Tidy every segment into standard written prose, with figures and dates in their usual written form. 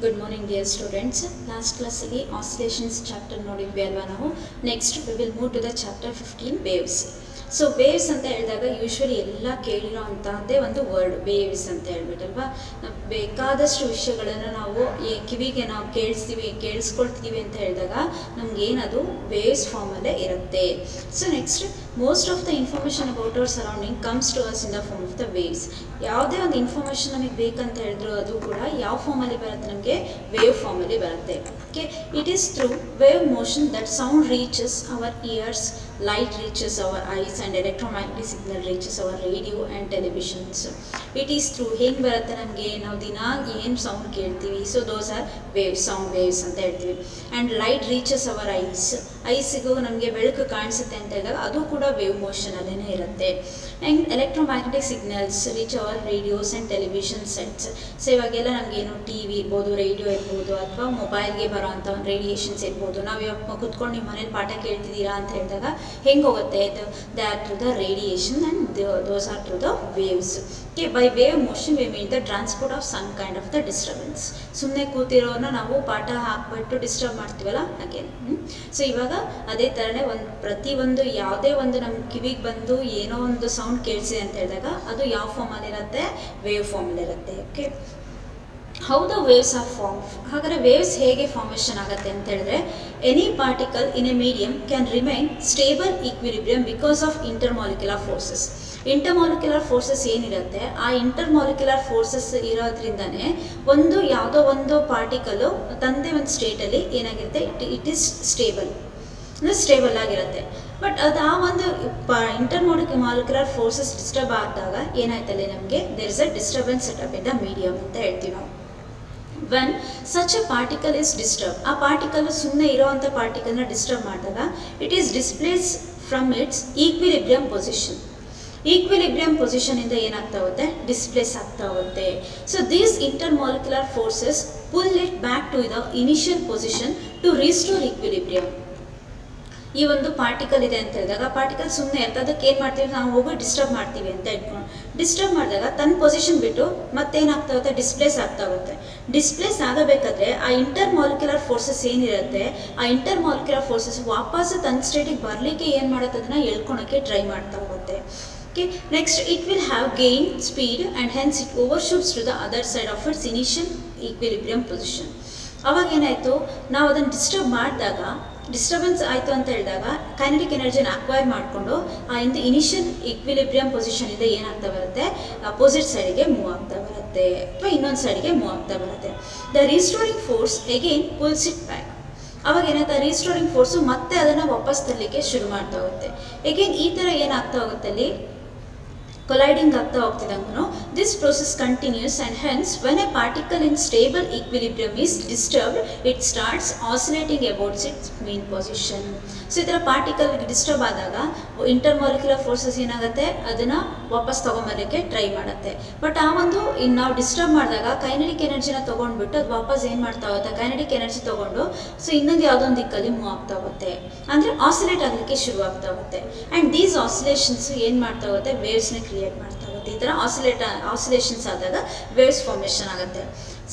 Good morning dear students. Last class ಅಲ್ಲಿ oscillations chapter ನೋಡಿದ್ವಿ ಅಲ್ವಾ ನಾವು. Next we will move to the chapter 15 waves. So waves ಅಂತ ಹೇಳಿದಾಗ ಯೂಶ್ವಲಿ ಎಲ್ಲ ಕೇಳಿರೋ ಅಂತಹದ್ದೇ ಒಂದು ವರ್ಡ್ ವೇವ್ಸ್ ಅಂತ ಹೇಳ್ಬಿಟ್ಟಲ್ವಾ. ಬೇಕಾದಷ್ಟು ವಿಷಯಗಳನ್ನು ನಾವು ಕಿವಿಗೆ ನಾವು ಕೇಳಿಸ್ಕೊಳ್ತೀವಿ ಅಂತ ಹೇಳಿದಾಗ ನಮಗೇನದು ವೇವ್ಸ್ ಫಾರ್ಮಲ್ಲೇ ಇರುತ್ತೆ. So next most of the information about our surrounding comes to us in the form of the waves. ಯಾವುದೇ ಒಂದು ಇನ್ಫಾರ್ಮೇಷನ್ ನಮಗೆ ಬೇಕಂತ ಹೇಳಿದ್ರು ಅದು ಕೂಡ ಯಾವ ಫಾರ್ಮಲ್ಲಿ ಬರುತ್ತೆ, ನಮಗೆ ವೇವ್ ಫಾರ್ಮಲ್ಲಿ ಬರುತ್ತೆ. Okay, it is through wave motion that sound reaches our ears, light reaches our eyes and electromagnetic signal reaches our radio and televisions. It is through ಹೆಂಗೆ ಬರುತ್ತೆ ನಮಗೆ, ನಾವು ದಿನ ಏನು ಸೌಂಡ್ ಕೇಳ್ತೀವಿ, so those are waves, sound waves ಅಂತ ಹೇಳ್ತೀವಿ. And light reaches hour ಐಸಿಗೂ ನಮಗೆ ಬೆಳಕು ಕಾಣಿಸುತ್ತೆ ಅಂತ ಹೇಳಿದಾಗ ಅದು ಕೂಡ ವೇವ್ ಮೋಷನಲ್ಲೇ ಇರುತ್ತೆ. And electromagnetic signals reach our radios and television sets. So ಇವಾಗೆಲ್ಲ ನಮಗೇನು ಟಿ ವಿ ಇರ್ಬೋದು, ರೇಡಿಯೋ ಇರ್ಬೋದು, ಅಥವಾ ಮೊಬೈಲ್ಗೆ ಬರೋ ಅಂಥ ಒಂದು ರೇಡಿಯೇಷನ್ಸ್ ಇರ್ಬೋದು. ನಾವು ಇವಾಗ ಕುತ್ಕೊಂಡು ನಿಮ್ಮ ಮನೇಲಿ ಪಾಠ ಕೇಳ್ತಿದ್ದೀರಾ ಅಂತ ಹೇಳಿದಾಗ ಹೆಂಗೆ ಹೋಗುತ್ತೆ, they are through the radiation and those are through the waves. Okay, by wave motion we mean the transport of some kind of the disturbance. ಸುಮ್ಮನೆ ಕೂತಿರೋನ ನಾವು ಪಾಠ ಹಾಕ್ಬಿಟ್ಟು ಡಿಸ್ಟರ್ಬ್ ಮಾಡ್ತೀವಲ್ಲ ಹಾಗೆ. ಸೊ ಇವಾಗ ಅದೇ ಥರನೇ ಪ್ರತಿಯೊಂದು ಯಾವುದೇ ಒಂದು ನಮ್ಮ ಕಿವಿಗೆ ಬಂದು ಏನೋ ಒಂದು ಸೌಂಡ್ ಕೇಳಿಸಿದೆ ಅಂತ ಹೇಳಿದಾಗ ಅದು ಯಾವ ಫಾರ್ಮಲ್ಲಿರುತ್ತೆ, ವೇವ್ ಫಾರ್ಮಲ್ಲಿರುತ್ತೆ. Okay, how the waves are form. ಹಾಗಾದರೆ ವೇವ್ಸ್ ಹೇಗೆ ಫಾರ್ಮೇಷನ್ ಆಗುತ್ತೆ ಅಂತ ಹೇಳಿದ್ರೆ, any particle in a medium can remain stable equilibrium because of intermolecular forces. Intermolecular forces ಏನಿರುತ್ತೆ, ಆ ಇಂಟರ್ಮಾಲಿಕ್ಯುಲರ್ ಫೋರ್ಸಸ್ ಇರೋದ್ರಿಂದನೇ ಯಾವುದೋ ಒಂದು ಪಾರ್ಟಿಕಲು ತಂದೆ ಒಂದು ಸ್ಟೇಟಲ್ಲಿ ಏನಾಗಿರುತ್ತೆ, ಇಟ್ ಈಸ್ ಸ್ಟೇಬಲ್, ಅಂದರೆ ಸ್ಟೇಬಲ್ ಆಗಿರುತ್ತೆ. ಬಟ್ ಅದು ಆ ಒಂದು ಇಂಟರ್ಮಾಲಿಕ್ಯುಲರ್ ಫೋರ್ಸಸ್ ಡಿಸ್ಟರ್ಬ್ ಆದಾಗ ಏನಾಯ್ತಲ್ಲಿ ನಮಗೆ there is a disturbance set up in the medium ಅಂತ ಹೇಳ್ತೀವಿ ನಾವು. When such a particle is disturb, ಆ ಪಾರ್ಟಿಕಲ್ ಸುಮ್ಮನೆ ಇರೋವಂಥ ಪಾರ್ಟಿಕಲ್ನ ಡಿಸ್ಟರ್ಬ್ ಮಾಡಿದಾಗ it is displace from its equilibrium position. Equilibrium ಪೊಸಿಷನಿಂದ ಏನಾಗ್ತಾ ಹೋಗುತ್ತೆ, ಡಿಸ್ಪ್ಲೇಸ್ ಆಗ್ತಾ ಹೋಗುತ್ತೆ. So these intermolecular forces pull it back to the initial position to restore equilibrium. ಈ ಒಂದು ಪಾರ್ಟಿಕಲ್ ಇದೆ ಅಂತ ಹೇಳಿದಾಗ ಪಾರ್ಟಿಕಲ್ ಸುಮ್ಮನೆ ಇರ್ತದೆ, ಅದಕ್ಕೆ ಏನು ಮಾಡ್ತೀವಿ ನಾವು, ಹೋಗಿ ಡಿಸ್ಟರ್ಬ್ ಮಾಡ್ತೀವಿ ಅಂತ ಇಟ್ಕೊಂಡು ಡಿಸ್ಟರ್ಬ್ ಮಾಡಿದಾಗ ತನ್ನ ಪೊಸಿಷನ್ ಬಿಟ್ಟು ಮತ್ತೇನಾಗ್ತಾ ಹೋಗುತ್ತೆ, ಡಿಸ್ಪ್ಲೇಸ್ ಆಗ್ತಾ ಹೋಗುತ್ತೆ. ಡಿಸ್ಪ್ಲೇಸ್ ಆಗಬೇಕಾದ್ರೆ ಆ ಇಂಟರ್ಮಾಲಿಕ್ಯುಲರ್ ಫೋರ್ಸಸ್ ಏನಿರುತ್ತೆ, ಆ ಇಂಟರ್ಮಾಲಿಕ್ಯುಲರ್ ಫೋರ್ಸಸ್ ವಾಪಸ್ ತನ್ನ ಸ್ಟೇಟಿಗೆ ಬರಲಿಕ್ಕೆ ಏನು ಮಾಡುತ್ತೆ, ಅದನ್ನು ಎಳ್ಕೊಳಕ್ಕೆ ಟ್ರೈ ಮಾಡ್ತಾ ಹೋಗುತ್ತೆ. Okay, next it will have gain speed and hence it overshoots to the other side of its initial equilibrium position. ಅವಾಗ ಏನಾಯಿತು, ನಾವು ಅದನ್ನು ಡಿಸ್ಟರ್ಬ್ ಮಾಡಿದಾಗ ಡಿಸ್ಟರ್ಬೆನ್ಸ್ ಆಯಿತು ಅಂತ ಹೇಳಿದಾಗ ಕೈನೆಟಿಕ್ ಎನರ್ಜಿನ ಅಕ್ವೈರ್ ಮಾಡಿಕೊಂಡು ಆ ಇನಿಷಿಯಲ್ ಈಕ್ವಿಲಿಬ್ರಿಯಂ ಪೊಸಿಷನಿಂದ ಏನಾಗ್ತಾ ಬರುತ್ತೆ, ಅಪೋಸಿಟ್ ಸೈಡಿಗೆ ಮೂವ್ ಆಗ್ತಾ ಬರುತ್ತೆ ಅಥವಾ ಇನ್ನೊಂದು ಸೈಡಿಗೆ ಮೂವ್ ಆಗ್ತಾ ಬರುತ್ತೆ. The restoring force again pulls it back. ಅವಾಗ ಏನಾಯ್ತಾ, ರೀಸ್ಟೋರಿಂಗ್ ಫೋರ್ಸು ಮತ್ತೆ ಅದನ್ನು ವಾಪಸ್ ತರಲಿಕ್ಕೆ ಶುರು ಮಾಡ್ತಾ ಹೋಗುತ್ತೆ. ಅಗೇನ್ ಈ ಥರ ಏನಾಗ್ತಾ ಹೋಗುತ್ತೆ, ಅಲ್ಲಿ ಕೊಲೈಡಿಂಗ್ ಆಗ್ತಾ ಹೋಗ್ತಿದ್ದಂಗೂ this process continues and hence when a particle in stable equilibrium is disturbed it starts oscillating abouts its mean position. So ಈ ಥರ ಪಾರ್ಟಿಕಲ್ ಡಿಸ್ಟರ್ಬ್ ಆದಾಗ ಇಂಟರ್ಮಾಲಿಕ್ಯುಲರ್ ಫೋರ್ಸಸ್ ಏನಾಗುತ್ತೆ, ಅದನ್ನು ವಾಪಸ್ ತೊಗೊಂಬರೋಕ್ಕೆ ಟ್ರೈ ಮಾಡುತ್ತೆ. ಬಟ್ ಆ ಒಂದು ನಾವು ಡಿಸ್ಟರ್ಬ್ ಮಾಡಿದಾಗ ಕೈನೆಟಿಕ್ ಎನರ್ಜಿನ ತೊಗೊಂಡ್ಬಿಟ್ಟು ಅದು ವಾಪಸ್ ಏನು ಮಾಡ್ತಾ ಹೋಗುತ್ತೆ, ಕೈನೆಟಿಕ್ ಎನರ್ಜಿ ತೊಗೊಂಡು ಸೊ ಇನ್ನೊಂದು ಯಾವುದೋ ಒಂದು ದಿಕ್ಕಲ್ಲಿ ಮೂವ್ ಆಗ್ತಾ ಹೋಗುತ್ತೆ, ಅಂದರೆ ಆಸಿಲೇಟ್ ಆಗಲಿಕ್ಕೆ ಶುರು ಆಗ್ತಾ ಹೋಗುತ್ತೆ. ಆ್ಯಂಡ್ ದೀಸ್ ಆಸಿಲೇಷನ್ಸ್ ಏನು ಮಾಡ್ತಾ ಹೋಗುತ್ತೆ, ವೇವ್ಸ್ನ ಕ್ರಿಯೇಟ್ ಮಾಡ್ತಾ ಹೋಗುತ್ತೆ. ಈ ಥರ ಆಸಿಲೇಷನ್ಸ್ ಆದಾಗ ವೇವ್ಸ್ ಫಾರ್ಮೇಷನ್ ಆಗುತ್ತೆ.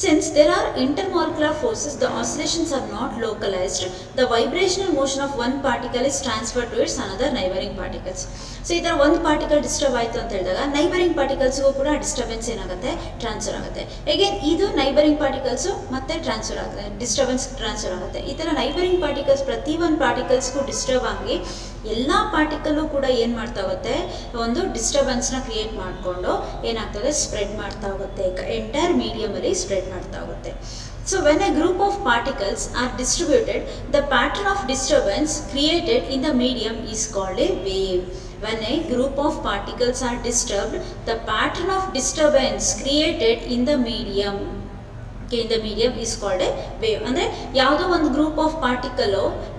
Since there are intermolecular forces, the oscillations are not localized. The vibrational motion of one particle is transferred to its another neighboring particles. So ಈ ಥರ ಒಂದು ಪಾರ್ಟಿಕಲ್ ಡಿಸ್ಟರ್ಬ್ ಆಯಿತು ಅಂತ ಹೇಳಿದಾಗ ನೈಬರಿಂಗ್ ಪಾರ್ಟಿಕಲ್ಸ್ಗೂ ಕೂಡ ಡಿಸ್ಟರ್ಬೆನ್ಸ್ ಏನಾಗುತ್ತೆ, ಟ್ರಾನ್ಸ್ಫರ್ ಆಗುತ್ತೆ. ಅಗೇನ್ ಇದು ನೈಬರಿಂಗ್ ಪಾರ್ಟಿಕಲ್ಸು ಮತ್ತೆ ಟ್ರಾನ್ಸ್ಫರ್ ಆಗುತ್ತೆ, ಡಿಸ್ಟರ್ಬೆನ್ಸ್ ಟ್ರಾನ್ಸ್ಫರ್ ಆಗುತ್ತೆ. ಈ ಥರ ನೈಬರಿಂಗ್ ಪಾರ್ಟಿಕಲ್ಸ್ ಪ್ರತಿಯೊಂದು ಪಾರ್ಟಿಕಲ್ಸ್ಗೂ ಡಿಸ್ಟರ್ಬ್ ಆಗಿ ಎಲ್ಲ ಪಾರ್ಟಿಕಲ್ಲು ಕೂಡ ಏನು ಮಾಡ್ತಾ ಹೋಗುತ್ತೆ, ಒಂದು ಡಿಸ್ಟರ್ಬೆನ್ಸ್ನ ಕ್ರಿಯೇಟ್ ಮಾಡಿಕೊಂಡು ಏನಾಗ್ತದೆ, ಸ್ಪ್ರೆಡ್ ಮಾಡ್ತಾ ಹೋಗುತ್ತೆ, ಎಂಟೈರ್ ಮೀಡಿಯಮಲ್ಲಿ ಸ್ಪ್ರೆಡ್ ಮಾಡ್ತಾ ಹೋಗುತ್ತೆ. So when a group of particles are distributed, the pattern of disturbance created in the medium is called a wave. When a group of particles are disturbed, the pattern of disturbance created in the medium is called a wave. ಅಂದರೆ ಯಾವುದೋ ಒಂದು group of particle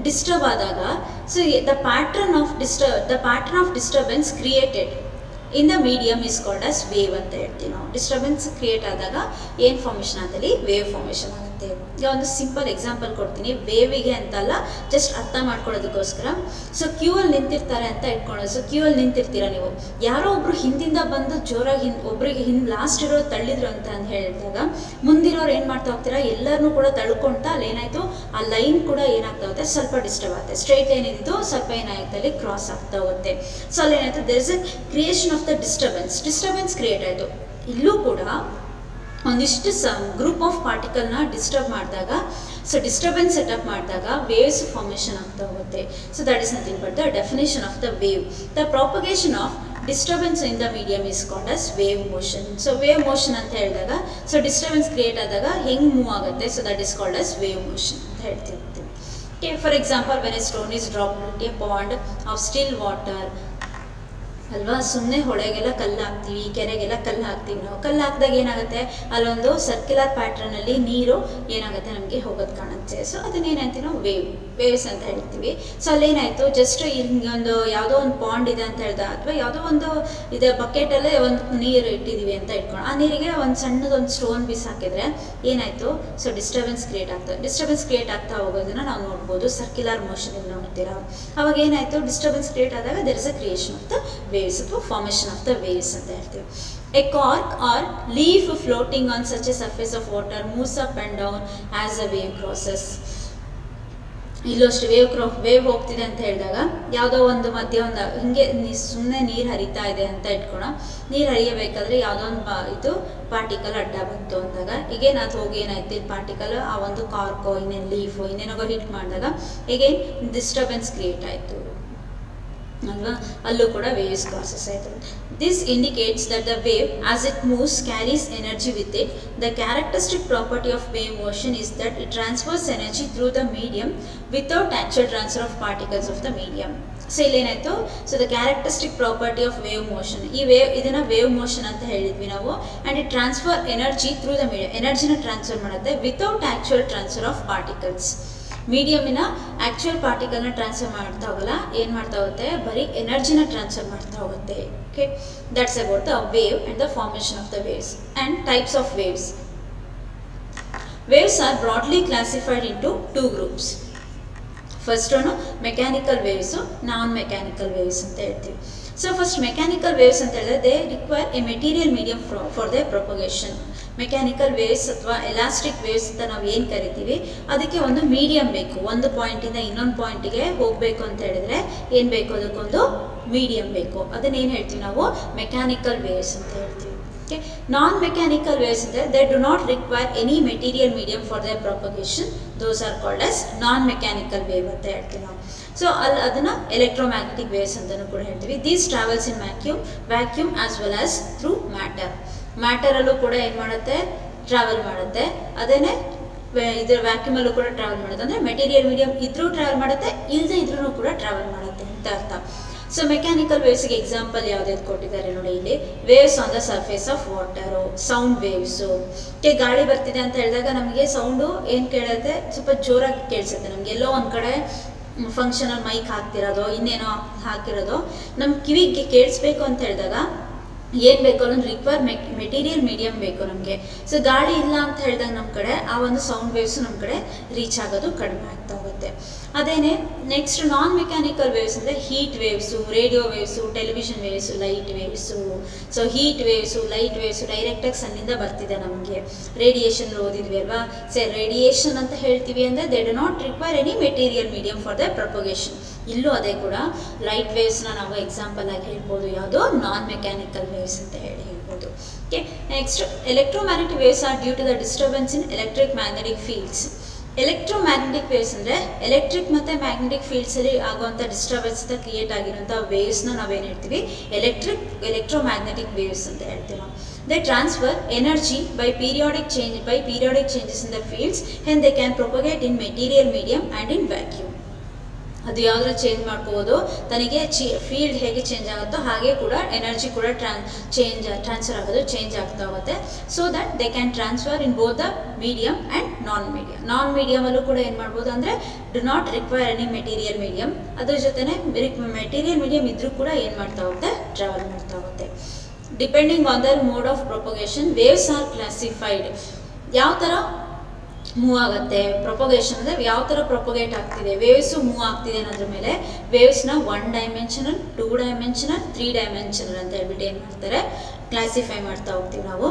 disturb ಆದಾಗ so the pattern of disturbance created in the medium is called as wave ಅಂತ ಹೇಳ್ತೀವಿ ನಾವು. Disturbance create ಆದಾಗ ಏನು formation ಆದಲ್ಲಿ, ವೇವ್ ಫಾರ್ಮೇಷನ್ ಆಗುತ್ತೆ. ಆಗುತ್ತೆ. ಈಗ ಒಂದು ಸಿಂಪಲ್ ಎಕ್ಸಾಂಪಲ್ ಕೊಡ್ತೀನಿ, ವೇವಿಗೆ ಅಂತಲ್ಲ, ಜಸ್ಟ್ ಅರ್ಥ ಮಾಡ್ಕೊಳ್ಳೋದಕ್ಕೋಸ್ಕರ. ಸೊ ಕ್ಯೂ ಅಲ್ಲಿ ನಿಂತಿರ್ತಾರೆ ಅಂತ ಇಟ್ಕೊಳ್ಳೋದು. ಸೊ ಕ್ಯೂ ಅಲ್ಲಿ ನಿಂತಿರ್ತೀರಾ ನೀವು, ಯಾರೋ ಒಬ್ರು ಹಿಂದಿಂದ ಬಂದು ಜೋರಾಗಿ ಒಬ್ರಿಗೆ ಲಾಸ್ಟ್ ಇರೋ ತಳ್ಳಿದ್ರು ಅಂತ ಹೇಳಿದಾಗ ಮುಂದಿರೋರು ಏನು ಮಾಡ್ತಾ ಹೋಗ್ತೀರಾ, ಎಲ್ಲರನ್ನೂ ಕೂಡ ತಳ್ಕೊಳ್ತಾ ಅಲ್ಲಿ ಏನಾಯಿತು, ಆ ಲೈನ್ ಕೂಡ ಏನಾಗ್ತಾ ಹೋಗುತ್ತೆ, ಸ್ವಲ್ಪ ಡಿಸ್ಟರ್ಬ್ ಆಗುತ್ತೆ. ಸ್ಟ್ರೈಟ್ ಲೈನ್ ಇದ್ದು ಸ್ವಲ್ಪ ಏನಾಗುತ್ತೆ, ಅಲ್ಲಿ ಕ್ರಾಸ್ ಆಗ್ತಾ ಹೋಗುತ್ತೆ. ಸೊ ಅಲ್ಲಿ ಏನಾಯಿತು, there is a creation of the disturbance create ಆಯಿತು. ಇಲ್ಲೂ ಕೂಡ ಒಂದಿಷ್ಟು ಗ್ರೂಪ್ ಆಫ್ ಪಾರ್ಟಿಕಲ್ನ ಡಿಸ್ಟರ್ಬ್ ಮಾಡಿದಾಗ, ಸೊ ಡಿಸ್ಟರ್ಬೆನ್ಸ್ ಸೆಟಪ್ ಮಾಡಿದಾಗ ವೇವ್ಸ್ ಫಾರ್ಮೇಷನ್ ಆಗ್ತಾ ಹೋಗುತ್ತೆ. So that is nothing but the definition of the wave. The propagation of disturbance in the medium is called as wave motion. So wave motion ಅಂತ ಹೇಳಿದಾಗ, so disturbance create ಆದಾಗ ಹೆಂಗೆ move ಆಗುತ್ತೆ, so that is called as wave motion ಅಂತ ಹೇಳ್ತಿರ್ತೀವಿ. Okay, for example, when a stone is dropped into a pond of still water ಅಲ್ವಾ, ಸುಮ್ಮನೆ ಹೊಳೆಗೆಲ್ಲ ಕಲ್ಲು ಹಾಕ್ತೀವಿ, ಕೆರೆಗೆಲ್ಲ ಕಲ್ಲು ಹಾಕ್ತೀವಿ. ನಾವು ಕಲ್ಲು ಹಾಕಿದಾಗ ಏನಾಗುತ್ತೆ, ಅಲ್ಲೊಂದು ಸರ್ಕ್ಯುಲರ್ ಪ್ಯಾಟ್ರನಲ್ಲಿ ನೀರು ಏನಾಗುತ್ತೆ, ನಮಗೆ ಹೋಗೋದು ಕಾಣುತ್ತೆ. ಸೊ ಅದನ್ನೇನಂತೀವಿ ನಾವು ವೇವ್ಸ್ ಅಂತ ಹೇಳ್ತೀವಿ. ಸೊ ಅಲ್ಲೇನಾಯಿತು, ಜಸ್ಟ್ ಒಂದು ಯಾವುದೋ ಒಂದು ಪಾಂಡ್ ಇದೆ ಅಂತ ಹೇಳ್ದ, ಅಥವಾ ಯಾವುದೋ ಒಂದು ಇದೆ ಬಕೆಟಲ್ಲೇ ಒಂದು ನೀರು ಇಟ್ಟಿದ್ದೀವಿ ಅಂತ ಇಟ್ಕೊಂಡು, ಆ ನೀರಿಗೆ ಒಂದು ಸಣ್ಣದೊಂದು ಸ್ಟೋನ್ ಪೀಸ್ ಹಾಕಿದರೆ ಏನಾಯಿತು, ಸೊ ಡಿಸ್ಟರ್ಬೆನ್ಸ್ ಕ್ರಿಯೇಟ್ ಆಗ್ತದೆ. ಡಿಸ್ಟರ್ಬೆನ್ಸ್ ಕ್ರಿಯೇಟ್ ಆಗ್ತಾ ಹೋಗೋದನ್ನು ನಾವು ನೋಡ್ಬೋದು, ಸರ್ಕ್ಯುಲರ್ ಮೋಷನ್ ನೋಡ್ತೀರಾ. ಅವಾಗ ಏನಾಯಿತು, ಡಿಸ್ಟರ್ಬೆನ್ಸ್ ಕ್ರಿಯೇಟ್ ಆದಾಗ there is a creation of the waves ಅಥವಾ ಫಾರ್ಮೇಷನ್ ಆಫ್ ದ ವೇವ್ಸ್ ಅಂತ ಹೇಳ್ತೀವಿ. A cork or leaf floating on such a surface of water moves up and down as a wave crosses. ಇಲ್ಲೂ ಅಷ್ಟು wave ಹೋಗ್ತಿದೆ ಅಂತ ಹೇಳಿದಾಗ, ಯಾವುದೋ ಒಂದು ಮಧ್ಯೆ ಒಂದು ಹಿಂಗೆ ಸುಮ್ಮನೆ ನೀರು ಹರಿತಾ ಇದೆ ಅಂತ ಇಟ್ಕೊಳ, ನೀರು ಹರಿಯಬೇಕಾದ್ರೆ ಯಾವುದೋ ಒಂದು ಇದು ಪಾರ್ಟಿಕಲ್ ಅಡ್ಡ ಬಂತು ಅಂದಾಗ, ಈಗೇನು ಅದು ಹೋಗಿ ಏನಾಯ್ತು, ಇಲ್ಲಿ ಪಾರ್ಟಿಕಲ್ ಆ ಒಂದು ಕಾರ್ಕೋ ಇನ್ನೇನು ಲೀಫು ಇನ್ನೇನೋ ಹಿಟ್ ಮಾಡಿದಾಗ ಈಗೇನು ಡಿಸ್ಟರ್ಬೆನ್ಸ್ ಕ್ರಿಯೇಟ್ ಆಯಿತು ಅಲ್ವಾ, ಅಲ್ಲೂ ಕೂಡ ವೇವ್ಸ್ ಕ್ರಾಸಸ್ ಆಯಿತು. This indicates that the wave as it moves carries energy with it. The characteristic property of wave motion is that it transfers energy through the medium without actual transfer of particles of the medium. So ಇಲ್ಲೇನಾಯಿತು, so the characteristic property of wave motion, ಈ ಇದನ್ನು wave motion ಅಂತ ಹೇಳಿದ್ವಿ ನಾವು. And it transfer energy through the medium, ಎನರ್ಜಿನ transfer ಮಾಡುತ್ತೆ without actual transfer of particles. ಮೀಡಿಯಮಿನ actual ಪಾರ್ಟಿಕಲ್ನ ಟ್ರಾನ್ಸ್ಫರ್ ಮಾಡ್ತಾ ಹೋಗಲ್ಲ, ಏನು ಮಾಡ್ತಾ ಹೋಗುತ್ತೆ, ಬರೀ ಎನರ್ಜಿನ ಟ್ರಾನ್ಸ್ಫರ್ ಮಾಡ್ತಾ ಹೋಗುತ್ತೆ. Okay, that's about the wave and the formation of the waves and types of waves. Waves R broadly classified into 2 groups. First one mechanical waves, non mechanical waves ಅಂತ ಹೇಳ್ತೀವಿ. ಸೊ ಫಸ್ಟ್ ಮೆಕ್ಯಾನಿಕಲ್ ವೇವ್ಸ್ ಅಂತ ಹೇಳಿದ್ರೆ they require A material medium for the propagation. Mechanical waves ಅಥವಾ elastic waves ಅಂತ ನಾವು ಏನು ಕರಿತೀವಿ, ಅದಕ್ಕೆ ಒಂದು ಮೀಡಿಯಮ್ ಬೇಕು. ಒಂದು ಪಾಯಿಂಟಿಂದ ಇನ್ನೊಂದು ಪಾಯಿಂಟಿಗೆ ಹೋಗಬೇಕು ಅಂತ ಹೇಳಿದ್ರೆ ಏನು ಬೇಕು, ಅದಕ್ಕೊಂದು ಮೀಡಿಯಮ್ ಬೇಕು. ಅದನ್ನೇನು ಹೇಳ್ತೀವಿ ನಾವು, ಮೆಕ್ಯಾನಿಕಲ್ ವೇವ್ಸ್ ಅಂತ ಹೇಳ್ತೀವಿ. ಓಕೆ, ನಾನ್ ಮೆಕ್ಯಾನಿಕಲ್ ವೇವ್ಸ್ ಅಂದರೆ they do not require any material medium for the propagation. Those are called as non mechanical wave ಅಂತ ಹೇಳ್ತೀವಿ ನಾವು. ಸೊ ಅದನ್ನು ಎಲೆಕ್ಟ್ರೋಮ್ಯಾಗ್ನೆಟಿಕ್ ವೇವ್ಸ್ ಅಂತಲೂ ಕೂಡ ಹೇಳ್ತೀವಿ. These travels in vacuum as well as through ಮ್ಯಾಟರಲ್ಲೂ ಕೂಡ ಏನು ಮಾಡುತ್ತೆ, ಟ್ರಾವೆಲ್ ಮಾಡುತ್ತೆ. ಅದೇನೇ ಇದರ ವ್ಯಾಕ್ಯೂಮಲ್ಲೂ ಕೂಡ ಟ್ರಾವೆಲ್ ಮಾಡುತ್ತೆ. ಅಂದರೆ ಮೆಟೀರಿಯಲ್ ಮೀಡಿಯಮ್ ಇದ್ರೂ ಟ್ರಾವೆಲ್ ಮಾಡುತ್ತೆ, ಇಲ್ಲದೆ ಇದ್ರೂ ಕೂಡ ಟ್ರಾವೆಲ್ ಮಾಡುತ್ತೆ ಅಂತ ಅರ್ಥ. ಸೊ ಮೆಕ್ಯಾನಿಕಲ್ ವೇವ್ಸ್ಗೆ ಎಕ್ಸಾಂಪಲ್ ಯಾವುದ್ಯಾವ್ದು ಕೊಟ್ಟಿದ್ದಾರೆ ನೋಡಿ ಇಲ್ಲಿ. Waves on the surface of water, sound waves. ಗಾಳಿ ಬರ್ತಿದೆ ಅಂತ ಹೇಳಿದಾಗ ನಮಗೆ ಸೌಂಡು ಏನು ಕೇಳುತ್ತೆ, ಸ್ವಲ್ಪ ಜೋರಾಗಿ ಕೇಳಿಸುತ್ತೆ. ನಮಗೆ ಎಲ್ಲೋ ಒಂದು ಕಡೆ ಫಂಕ್ಷನಲ್ಲಿ ಮೈಕ್ ಹಾಕ್ತಿರೋದು, ಇನ್ನೇನೋ ಹಾಕಿರೋದು ನಮ್ಮ ಕಿವಿಗೆ ಕೇಳಿಸ್ಬೇಕು ಅಂತ ಹೇಳಿದಾಗ ಏನು ಬೇಕು, ಅನ್ನೋದು ರಿಕ್ವೈರ್ ಮೆಟೀರಿಯಲ್ ಮೀಡಿಯಮ್ ಬೇಕು ನಮಗೆ. ಸೊ ಗಾಳಿ ಇಲ್ಲ ಅಂತ ಹೇಳಿದಾಗ ನಮ್ಮ ಕಡೆ ಆ ಒಂದು ಸೌಂಡ್ ವೇವ್ಸು ನಮ್ಮ ಕಡೆ ರೀಚ್ ಆಗೋದು ಕಡಿಮೆ ಆಗ್ತಾ ಹೋಗುತ್ತೆ. ಅದೇನೇ ನೆಕ್ಸ್ಟ್ ನಾನ್ ಮೆಕ್ಯಾನಿಕಲ್ ವೇವ್ಸ್ ಅಂದರೆ heat waves, radio waves, television waves, light waves. So heat waves, light waves ಡೈರೆಕ್ಟಾಗಿ ಸನ್ನಿಂದ ಬರ್ತಿದೆ ನಮಗೆ. ರೇಡಿಯೇಷನ್ ಓದಿದ್ವಿ ಅಲ್ವಾ. ಸೊ ರೇಡಿಯೇಷನ್ ಅಂತ ಹೇಳ್ತೀವಿ ಅಂದರೆ they do not require any material medium for the propagation. ಇಲ್ಲೂ ಅದೇ ಕೂಡ ಲೈಟ್ ವೇವ್ಸ್ನ ನಾವು ಎಕ್ಸಾಂಪಲ್ ಆಗಿ ಹೇಳ್ಬೋದು, ಯಾವುದು ನಾನ್ ಮೆಕ್ಯಾನಿಕಲ್ ವೇವ್ಸ್ ಅಂತ ಹೇಳ್ಬೋದು. Okay, next electromagnetic waves are due to the disturbance in electric magnetic fields. Electromagnetic waves ಅಂದರೆ ಎಲೆಕ್ಟ್ರಿಕ್ ಮತ್ತು ಮ್ಯಾಗ್ನೆಟಿಕ್ ಫೀಲ್ಡ್ಸಲ್ಲಿ ಆಗುವಂಥ ಡಿಸ್ಟರ್ಬೆನ್ಸ್ ಕ್ರಿಯೇಟ್ ಆಗಿರುವಂಥ ವೇವ್ಸ್ನ ನಾವೇನು ಹೇಳ್ತೀವಿ, ಎಲೆಕ್ಟ್ರೋಮ್ಯಾಗ್ನೆಟಿಕ್ ವೇವ್ಸ್ ಅಂತ ಹೇಳ್ತೀವಿ ನಾವು. They transfer energy by periodic changes in the fields, and they can propagate in material medium and in vacuum. ಅದು ಯಾವುದ್ರಲ್ಲಿ ಚೇಂಜ್ ಮಾಡ್ಕೋಬೋದು, ತನಗೆ ಫೀಲ್ಡ್ ಹೇಗೆ ಚೇಂಜ್ ಆಗುತ್ತೋ ಹಾಗೆ ಕೂಡ ಎನರ್ಜಿ ಕೂಡ ಟ್ರಾನ್ಸ್ಫರ್ ಆಗೋದು ಚೇಂಜ್ ಆಗ್ತಾ ಹೋಗುತ್ತೆ. So that they can transfer in both the medium and non ಮೀಡಿಯಮಲ್ಲೂ ಕೂಡ ಏನು ಮಾಡ್ಬೋದು ಅಂದರೆ do not require any material medium. ಅದ್ರ ಜೊತೆನೇ ಮೆಟೀರಿಯಲ್ ಮೀಡಿಯಮ್ ಇದ್ರೂ ಕೂಡ ಏನು ಮಾಡ್ತಾ ಹೋಗುತ್ತೆ, ಟ್ರಾವೆಲ್ ಮಾಡ್ತಾ ಹೋಗುತ್ತೆ. Depending on their mode of propagation waves are classified. ಯಾವ ಥರ ಮೂವ್ ಆಗುತ್ತೆ. ಪ್ರೊಪಗೇಷನ್ ಅಂದರೆ ಯಾವ ಥರ ಪ್ರೊಪಗೇಟ್ ಆಗ್ತಿದೆ, ವೇವ್ಸು ಮೂವ್ ಆಗ್ತಿದೆ ಅನ್ನೋದ್ರ ಮೇಲೆ ವೇವ್ಸ್ನ 1 ಡೈಮೆನ್ಷನಲ್, 2 ಡೈಮೆನ್ಷನಲ್, 3 ಡೈಮೆನ್ಷನಲ್ ಅಂತ ಹೇಳ್ಬಿಟ್ಟು ಏನು ಮಾಡ್ತಾರೆ, ಕ್ಲಾಸಿಫೈ ಮಾಡ್ತಾ ಹೋಗ್ತೀವಿ ನಾವು.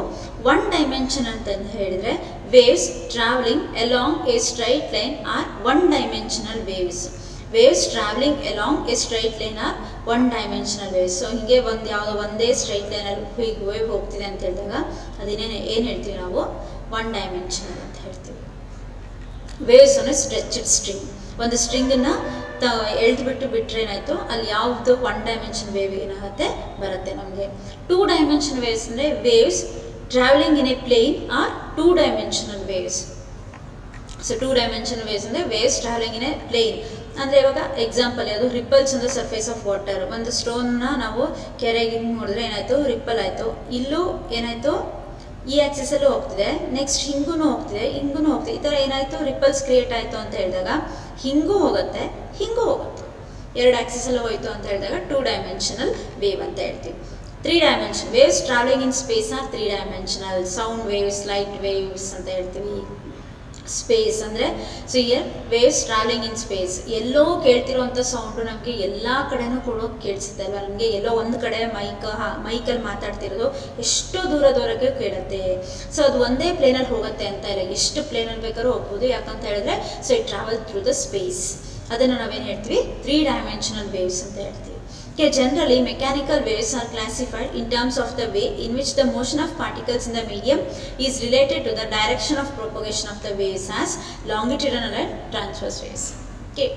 1 ಡೈಮೆನ್ಷನ್ ಅಂತ ಹೇಳಿದರೆ waves travelling along a straight line or 1 dimensional waves. Waves travelling along a straight line or 1 dimensional waves. So ಹೀಗೆ ಯಾವುದೋ ಒಂದೇ ಸ್ಟ್ರೈಟ್ ಲೈನಲ್ಲಿ ಹೀಗೆ ವೇವ್ ಹೋಗ್ತಿದೆ ಅಂತ ಹೇಳಿದಾಗ ಅದೇನೇ ಏನು ಹೇಳ್ತೀವಿ ನಾವು, 1 ಡೈಮೆನ್ಷನಲ್ ಅಂತ ಹೇಳ್ತೀವಿ. ವೇವ್ಸ್ ಅಂದರೆ ಸ್ಟ್ರೆಚ್ಡ್ ಸ್ಟ್ರಿಂಗ್. ಒಂದು ಸ್ಟ್ರಿಂಗನ್ನು ಎಳ್ದುಬಿಟ್ಟು ಬಿಟ್ಟರೆ ಏನಾಯಿತು, ಅಲ್ಲಿ ಯಾವುದು 1 ಡೈಮೆನ್ಷನ್ ವೇವ್ ಏನಾಗುತ್ತೆ ಬರುತ್ತೆ ನಮಗೆ. 2 ಡೈಮೆನ್ಷನ್ ವೇವ್ಸ್ ಅಂದರೆ waves travelling in a plane are 2 dimensional waves. So 2 dimensional waves ಅಂದರೆ waves travelling in a plane ಅಂದರೆ ಇವಾಗ ಎಕ್ಸಾಂಪಲ್ ಯಾವುದು, ripples on the surface of water. ಒಂದು ಸ್ಟೋನ್ನ ನಾವು ಕೆರೆಗೆ ನೋಡಿದ್ರೆ ಏನಾಯಿತು, ರಿಪ್ಪಲ್ ಆಯಿತು. ಇಲ್ಲೂ ಏನಾಯಿತು, ಈ ಆಕ್ಸಿಸಲ್ಲೂ ಹೋಗ್ತಿದೆ, ನೆಕ್ಸ್ಟ್ ಹಿಂಗೂ ಹೋಗ್ತಿದೆ, ಹೋಗ್ತಿದೆ. ಈ ಥರ ಏನಾಯಿತು, ರಿಪಲ್ಸ್ ಕ್ರಿಯೇಟ್ ಆಯಿತು ಅಂತ ಹೇಳಿದಾಗ ಹಿಂಗೂ ಹೋಗುತ್ತೆ, ಹಿಂಗೂ ಹೋಗುತ್ತೆ, 2 ಆಕ್ಸಿಸಲ್ಲೂ ಹೋಯಿತು ಅಂತ ಹೇಳಿದಾಗ 2 ಡೈಮೆನ್ಷನಲ್ ವೇವ್ ಅಂತ ಹೇಳ್ತೀವಿ. 3 dimension waves travelling in space are 3 dimensional. Sound waves, light waves ಅಂತ ಹೇಳ್ತೀವಿ. ಸ್ಪೇಸ್ ಅಂದರೆ so ear waves travelling in space. ಎಲ್ಲೋ ಕೇಳ್ತಿರೋವಂಥ ಸೌಂಡು ನಮಗೆ ಎಲ್ಲ ಕಡೆನೂ ಕೂಡ ಕೇಳಿಸುತ್ತೆ ಅಲ್ವಾ. ನಮಗೆ ಎಲ್ಲೋ ಒಂದು ಕಡೆ ಮೈಕಲ್ಲಿ ಮಾತಾಡ್ತಿರೋದು ಎಷ್ಟೋ ದೂರದವರೆಗೆ ಕೇಳುತ್ತೆ. ಸೊ ಅದು ಒಂದೇ ಪ್ಲೇನಲ್ಲಿ ಹೋಗುತ್ತೆ ಅಂತ ಇಲ್ಲ, ಎಷ್ಟು ಪ್ಲೇನಲ್ಲಿ ಬೇಕಾದ್ರೂ ಹೋಗ್ಬೋದು. ಯಾಕಂತ ಹೇಳಿದ್ರೆ so it travel through the space. ಅದನ್ನು ನಾವೇನು ಹೇಳ್ತೀವಿ, 3 ಡೈಮೆನ್ಷನಲ್ ವೇವ್ಸ್ ಅಂತ ಹೇಳ್ತೀವಿ. Okay, generally mechanical waves are classified in terms of the way in which the motion of particles in the medium is related to the direction of propagation of the waves as longitudinal and transverse waves. Okay.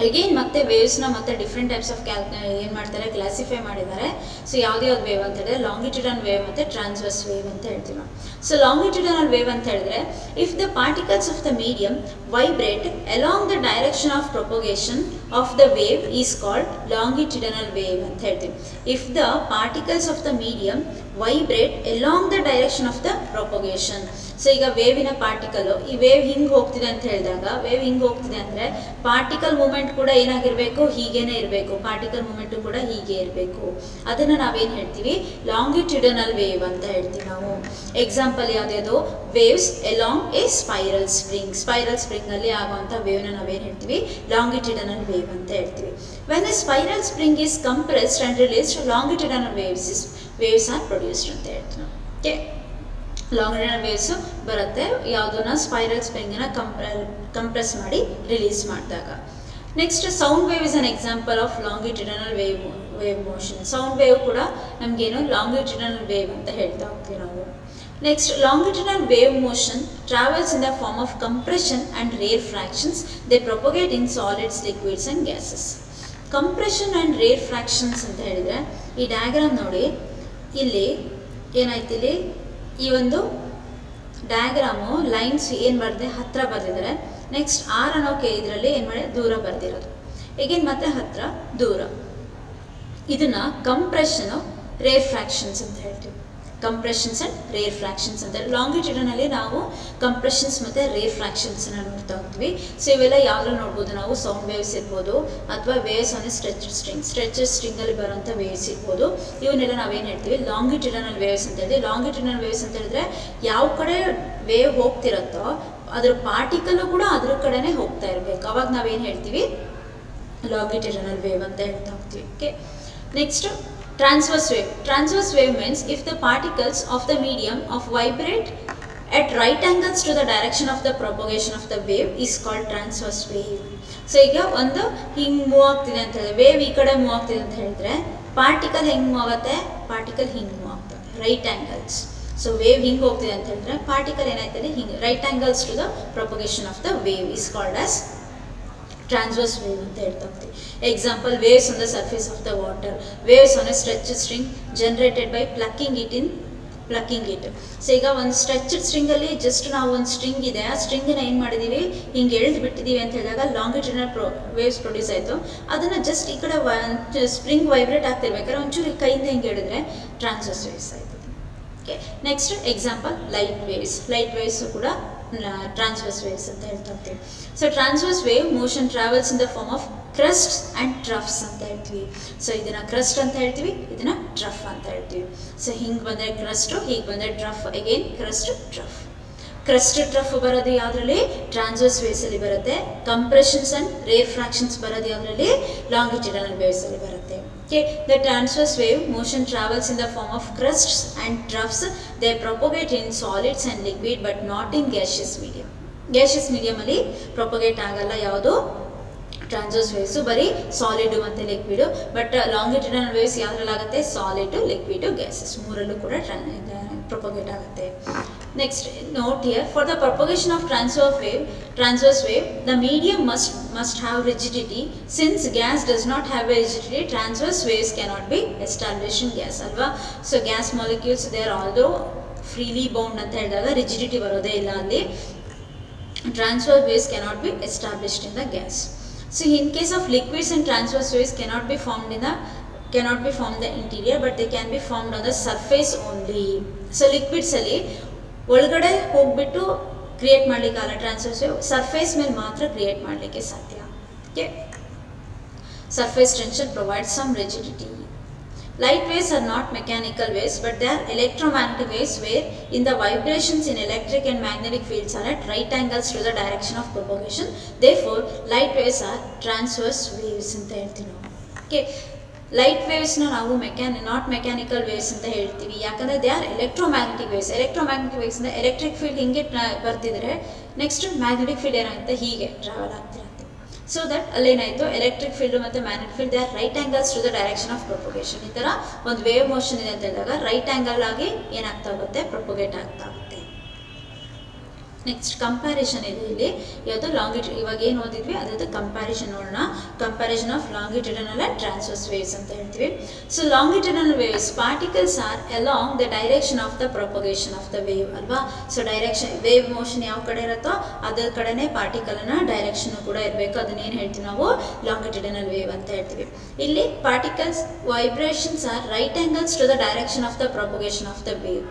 Again ಮತ್ತೆ ವೇವ್ಸ್ನ ಮತ್ತೆ different types of ಏನು ಮಾಡ್ತಾರೆ, classify ಮಾಡಿದ್ದಾರೆ. So ಯಾವ್ದು wave ಅಂತ ಹೇಳಿದ್ರೆ longitudinal wave ಮತ್ತು transverse wave ಅಂತ ಹೇಳ್ತೀವಿ ನಾವು. ಸೊ ಲಾಂಗಿಟ್ಯೂಡನಲ್ ವೇವ್ ಅಂತ ಹೇಳಿದ್ರೆ if the particles of the medium vibrate along the direction of propagation of the wave is called longitudinal wave ಅಂತ ಹೇಳ್ತೀವಿ. If the particles of the medium vibrate along the direction of the propagation. So ಈಗ ವೇವಿನ particle, ಈ wave ಹಿಂಗೆ ಹೋಗ್ತಿದೆ ಅಂತ ಹೇಳಿದಾಗ, wave ಹಿಂಗೆ ಹೋಗ್ತಿದೆ ಅಂದರೆ ಪಾರ್ಟಿಕಲ್ ಮೂಮೆಂಟ್ ಕೂಡ ಏನಾಗಿರಬೇಕು, ಹೀಗೇನೆ ಇರಬೇಕು. ಪಾರ್ಟಿಕಲ್ ಮೂಮೆಂಟು ಕೂಡ ಹೀಗೆ ಇರಬೇಕು. ಅದನ್ನು ನಾವೇನು ಹೇಳ್ತೀವಿ, ಲಾಂಗಿಟ್ಯೂಡನಲ್ ವೇವ್ ಅಂತ ಹೇಳ್ತೀವಿ ನಾವು. ಎಕ್ಸಾಂಪಲ್ ಯಾವುದ್ಯಾವುದು, waves along a spiral spring. Spiral ಸ್ಪ್ರಿಂಗಲ್ಲಿ ಆಗುವಂಥ ವೇವ್ನ ನಾವೇನು ಹೇಳ್ತೀವಿ, ಲಾಂಗಿಟ್ಯೂಡನಲ್ ವೇವ್ ಅಂತ ಹೇಳ್ತೀವಿ. When a spiral spring is compressed and released, longitudinal waves are produced ಅಂತ ಹೇಳ್ತೀವಿ ನಾವು. ಓಕೆ, ಲಾಂಗಿಟ್ಯೂಡನಲ್ ವೇವ್ಸು ಬರುತ್ತೆ ಯಾವುದನ್ನ, ಸ್ಪೈರಲ್ ಸ್ಪ್ರಿಂಗನ್ನು ಕಂಪ್ರೆಸ್ ಮಾಡಿ ರಿಲೀಸ್ ಮಾಡಿದಾಗ. Next sound wave is an example of longitudinal wave motion. Sound wave ಕೂಡ ನಮಗೇನು ಲಾಂಗಿಟ್ಯೂಡನಲ್ ವೇವ್ ಅಂತ ಹೇಳ್ತಾ ಹೋಗ್ತೀವಿ ನಾವು. Next longitudinal wave motion travels in the form of compression and rarefactions. They propagate in solids, liquids and gases. Compression and rarefactions ಅಂತ ಹೇಳಿದರೆ ಈ diagram ನೋಡಿ, ಇಲ್ಲಿ ಏನಾಯ್ತು, ಇಲ್ಲಿ ಈ ಒಂದು ಡಯಾಗ್ರಾಮು ಲೈನ್ಸ್ ಏನು ಬರೆದಿದೆ, ಹತ್ತಿರ ಬರೆದಿದ್ದಾರೆ. ನೆಕ್ಸ್ಟ್ ಆರ್ ಅನ್ನೋ ಇದರಲ್ಲಿ ಏನು ಮಾಡಿ ದೂರ ಬರೆದಿರೋದು. ಈಗೇನು ಮತ್ತೆ ಹತ್ತಿರ ದೂರ. ಇದನ್ನು ಕಂಪ್ರೆಷನು, ರೇರ್ ಫ್ರಾಕ್ಷನ್ಸ್ ಅಂತ ಹೇಳ್ತೀವಿ. ಕಂಪ್ರೆಷನ್ಸ್ ಆ್ಯಂಡ್ ರೇರ್ ಫ್ರಾಕ್ಷನ್ಸ್ ಅಂತ ಹೇಳಿ ಲಾಂಗಿಟ್ಯೂಡನಲ್ಲಿ ನಾವು ಕಂಪ್ರೆಷನ್ಸ್ ಮತ್ತು ರೇರ್ ಫ್ರಾಕ್ಷನ್ಸನ್ನು ನೋಡ್ತಾ ಹೋಗ್ತೀವಿ. ಸೊ ಇವೆಲ್ಲ ಯಾವ್ದ್ರಲ್ಲಿ ನೋಡ್ಬೋದು ನಾವು, ಸೌಂಡ್ ವೇವ್ಸ್ ಇರ್ಬೋದು, ಅಥವಾ ವೇವ್ಸ್ ಅಂದರೆ ಸ್ಟ್ರೆಚೆಡ್ ಸ್ಟ್ರಿಂಗಲ್ಲಿ ಬರೋಂಥ ವೇವ್ಸ್ ಇರ್ಬೋದು. ಇವನ್ನೆಲ್ಲ ನಾವೇನು ಹೇಳ್ತೀವಿ, ಲಾಂಗಿಟ್ಯೂಡನಲ್ ವೇವ್ಸ್ ಅಂತ ಹೇಳ್ತೀವಿ. ಲಾಂಗಿಟ್ಯೂಡನಲ್ ವೇವ್ಸ್ ಅಂತ ಹೇಳಿದ್ರೆ ಯಾವ ಕಡೆ ವೇವ್ ಹೋಗ್ತಿರತ್ತೋ ಅದ್ರ ಪಾರ್ಟಿಕಲ್ಲು ಕೂಡ ಅದ್ರ ಕಡೆನೇ ಹೋಗ್ತಾ ಇರಬೇಕು. ಅವಾಗ ನಾವೇನು ಹೇಳ್ತೀವಿ, ಲಾಂಗಿಟ್ಯೂಡನಲ್ ವೇವ್ ಅಂತ ಹೇಳ್ತಾ ಹೋಗ್ತೀವಿ. Okay, next transverse wave. Transverse wave means if the particles of the medium of vibrate at right angles to the direction of the propagation of the wave is called transverse wave. So ಈಗ ಒಂದು ಹಿಂಗೆ move ಆಗ್ತಿದೆ ಅಂತ ಹೇಳಿದ್ರೆ, wave ಈ ಕಡೆ move ಆಗ್ತಿದೆ ಅಂತ ಹೇಳಿದ್ರೆ ಪಾರ್ಟಿಕಲ್ ಹೆಂಗೆ ಮೂವ್ ಆಗುತ್ತೆ, ಪಾರ್ಟಿಕಲ್ ಹಿಂಗೆ ಮೂವ್ ಆಗ್ತದೆ, ರೈಟ್ ಆ್ಯಂಗಲ್ಸ್. ಸೊ ವೇವ್ ಹಿಂಗೆ ಹೋಗ್ತಿದೆ ಅಂತ ಹೇಳಿದ್ರೆ ಪಾರ್ಟಿಕಲ್ ಏನಾಯ್ತದೆ, ಹಿಂಗೆ right angles to the propagation of the wave is called as transverse wave ಅಂತ ಹೇಳ್ತಾ ಹೋಗ್ತೀವಿ. Example waves on the surface of the water. Waves on a stretched string generated by plucking it. So ಈಗ ಒಂದು stretched ಸ್ಟ್ರಿಂಗಲ್ಲಿ just ನಾವು ಒಂದು string ಇದೆ, ಆ ಸ್ಟ್ರಿಂಗನ್ನು ಏನು ಮಾಡಿದ್ದೀವಿ, ಹಿಂಗೆ ಎಳ್ದು ಬಿಟ್ಟಿದ್ದೀವಿ ಅಂತ ಹೇಳಿದಾಗ ಲಾಂಗಿಟ್ಯೂಡನಲ್ ವೇವ್ಸ್ ಪ್ರೊಡ್ಯೂಸ್ ಆಯಿತು. ಅದನ್ನು ಜಸ್ಟ್ ಈ ಕಡೆ ಸ್ಪ್ರಿಂಗ್ ವೈಬ್ರೇಟ್ ಆಗ್ತಿರ್ಬೇಕಾದ್ರೆ ಒಂಚೂರು ಕೈಯಿಂದ ಹಿಂಗೆ ಹೇಳಿದ್ರೆ ಟ್ರಾನ್ಸ್ವರ್ಸ್ ವೇವ್ಸ್ ಆಯ್ತದೆ. Okay, next example light waves ಕೂಡ ಟ್ರಾನ್ಸ್ವರ್ಸ್ ವೇವ್ಸ್ ಅಂತ ಹೇಳ್ತಾ ಹೋಗ್ತೀವಿ. So transverse wave motion travels in the form of crust and troughs ಅಂತ ಹೇಳ್ತೀವಿ. ಸೊ ಇದನ್ನು ಕ್ರಸ್ಟ್ ಅಂತ ಹೇಳ್ತೀವಿ, ಇದನ್ನು ಟ್ರಫ್ ಅಂತ ಹೇಳ್ತೀವಿ. ಸೊ ಹಿಂಗೆ ಬಂದರೆ ಕ್ರಸ್ಟು, ಹೀಗೆ ಬಂದರೆ trough, again crest trough. Crest trough ಬರೋದು ಯಾವುದರಲ್ಲಿ ಟ್ರಾನ್ಸ್ವರ್ಸ್ ವೇವ್ಸಲ್ಲಿ ಬರುತ್ತೆ. ಕಂಪ್ರೆಷನ್ಸ್ ಆ್ಯಂಡ್ ರೇರ್ ಫ್ರಾಕ್ಷನ್ಸ್ ಬರೋದು ಯಾವುದರಲ್ಲಿ ಲಾಂಗಿಟ್ಯೂಡನಲ್ ವೇವ್ಸಲ್ಲಿ ಬರುತ್ತೆ. Okay, the transverse wave motion travels in the form of crusts and troughs. They propagate in solids and liquid but not in gaseous medium. Gaseous ಮೀಡಿಯಮಲ್ಲಿ propagate ಆಗಲ್ಲ ಯಾವುದು transverse waves, ಬರೀ solid ಮತ್ತು liquid. But longitudinal waves ಯಾವುದ್ರಲ್ಲಾಗುತ್ತೆ solid, liquid, gases ಮೂರಲ್ಲೂ ಕೂಡ propagate ಆಗುತ್ತೆ. Next note here, for the propagation of transverse wave the medium must have rigidity. Since gas does not have a rigidity, transverse waves cannot be established in gas ಅಲ್ವಾ. So gas molecules they are although freely bound ಅಂತ ಹೇಳಿದಾಗ rigidity ಬರೋದೇ ಇಲ್ಲ ಅಲ್ಲಿ. Transverse waves cannot be established in the gas. So in case of liquids and transverse waves cannot be formed in the interior, but they can be formed on the surface only. So liquids ಅಲ್ಲಿ ಒಳಗಡೆ ಹೋಗ್ಬಿಟ್ಟು create ಮಾಡಲಿಕ್ಕೆ ಆಗಲ್ಲ transverse wave, surface ಮೇಲೆ ಮಾತ್ರ create ಮಾಡಲಿಕ್ಕೆ ಸಾಧ್ಯ. Okay, surface tension provides some rigidity. Light waves are not mechanical waves, but they are electromagnetic waves where in the vibrations in electric and magnetic fields are at right angles to the direction of propagation. Therefore, light waves are transverse waves ಅಂತ ಹೇಳ್ತೀವಿ ನಾವು. Okay, light ವೇವ್ಸ್ನ ನಾವು not mechanical waves ಅಂತ ಹೇಳ್ತೀವಿ. ಯಾಕಂದರೆ they are electromagnetic waves. Electromagnetic ವೇವ್ಸ್ನ electric field ಹಿಂಗೆ ಬರ್ತಿದ್ರೆ ನೆಕ್ಸ್ಟ್ ಮ್ಯಾಗ್ನೆಟಿಕ್ ಫೀಲ್ಡ್ ಏನಾಗುತ್ತೆ ಹೀಗೆ ಟ್ರಾವೆಲ್ ಆಗ್ತಿರುತ್ತೆ. ಸೊ ದಟ್ ಅಲ್ಲೇನಾಯಿತು ಎಲೆಕ್ಟ್ರಿಕ್ ಫೀಲ್ಡ್ ಮತ್ತು magnetic field they are right angles to the direction of propagation. ಈ ಥರ ಒಂದು ವೇವ್ ಮೋಷನ್ ಇದೆ ಅಂತ ಹೇಳಿದಾಗ ರೈಟ್ ಆ್ಯಂಗಲ್ ಆಗಿ ಏನಾಗ್ತಾ ಹೋಗುತ್ತೆ ಪ್ರೊಪೊಗೇಟ್ ಆಗ್ತಾ ಹೋಗುತ್ತೆ. ನೆಕ್ಸ್ಟ್ ಕಂಪ್ಯಾರಿಷನ್ ಇದೆ ಇಲ್ಲಿ ಯಾವುದು ಇವಾಗ ಏನು ಓದಿದ್ವಿ ಅದ್ರದ್ದು ಕಂಪ್ಯಾರಿಷನ್ ನೋಡೋಣ. Comparison of longitudinal and transverse waves ಅಂತ ಹೇಳ್ತೀವಿ. So longitudinal waves particles R along the direction of the propagation of the wave ಅಲ್ವಾ. ಸೊ ಡೈರೆಕ್ಷನ್ ವೇವ್ ಮೋಷನ್ ಯಾವ ಕಡೆ ಇರುತ್ತೋ ಅದರ ಕಡೆನೇ ಪಾರ್ಟಿಕಲ್ನ ಡೈರೆಕ್ಷನ್ ಕೂಡ ಇರಬೇಕು. ಅದನ್ನೇನು ಹೇಳ್ತೀವಿ ನಾವು ಲಾಂಗಿಟ್ಯೂಡನಲ್ ವೇವ್ ಅಂತ ಹೇಳ್ತೀವಿ. ಇಲ್ಲಿ particles vibrations are right angles to the direction of the propagation of the wave.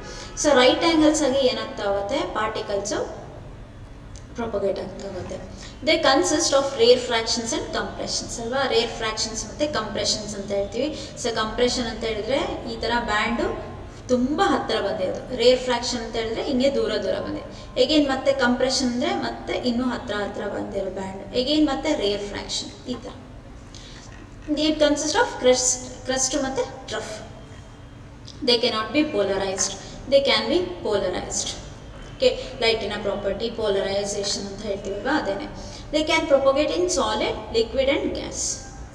So right angles ಆಗಿ ಏನಾಗ್ತಾ ಹೋಗುತ್ತೆ ಪಾರ್ಟಿಕಲ್ಸು ಪ್ರೊಪೊಗೇಟ್ ಆಗ್ತಾ ಹೋಗುತ್ತೆ. They consist of rarefactions and compressions ಅಲ್ವಾ. ರೇರ್ ಫ್ರಾಕ್ಷನ್ಸ್ ಮತ್ತು ಕಂಪ್ರೆಷನ್ಸ್ ಅಂತ ಹೇಳ್ತೀವಿ. ಸೊ ಕಂಪ್ರೆಷನ್ ಅಂತ ಹೇಳಿದ್ರೆ ಈ ಥರ ಬ್ಯಾಂಡು ತುಂಬ ಹತ್ತಿರ ಬಂದಿರೋದು. ರೇರ್ ಫ್ರಾಕ್ಷನ್ ಅಂತ ಹೇಳಿದ್ರೆ ಹಿಂಗೆ ದೂರ ಬಂದಿದೆ. ಎಗೇನ್ ಮತ್ತೆ ಕಂಪ್ರೆಷನ್ ಅಂದರೆ ಮತ್ತೆ ಇನ್ನೂ ಹತ್ತಿರ ಬಂದಿರೋ ಬ್ಯಾಂಡ್. ಎಗೇನ್ ಮತ್ತೆ ರೇರ್ ಫ್ರಾಕ್ಷನ್ ಈ ಥರ. ಇಟ್ ಕನ್ಸಿಸ್ಟ್ ಆಫ್ ಕ್ರಸ್ಟ್ ಮತ್ತು trough. They cannot be polarised. They can be polarised. Okay, ಲೈಟಿನ ಪ್ರಾಪರ್ಟಿ ಪೋಲರೈಸೇಷನ್ ಅಂತ ಹೇಳ್ತೀವಲ್ವ ಅದೇನೆ. They can propagate in solid, liquid and gas.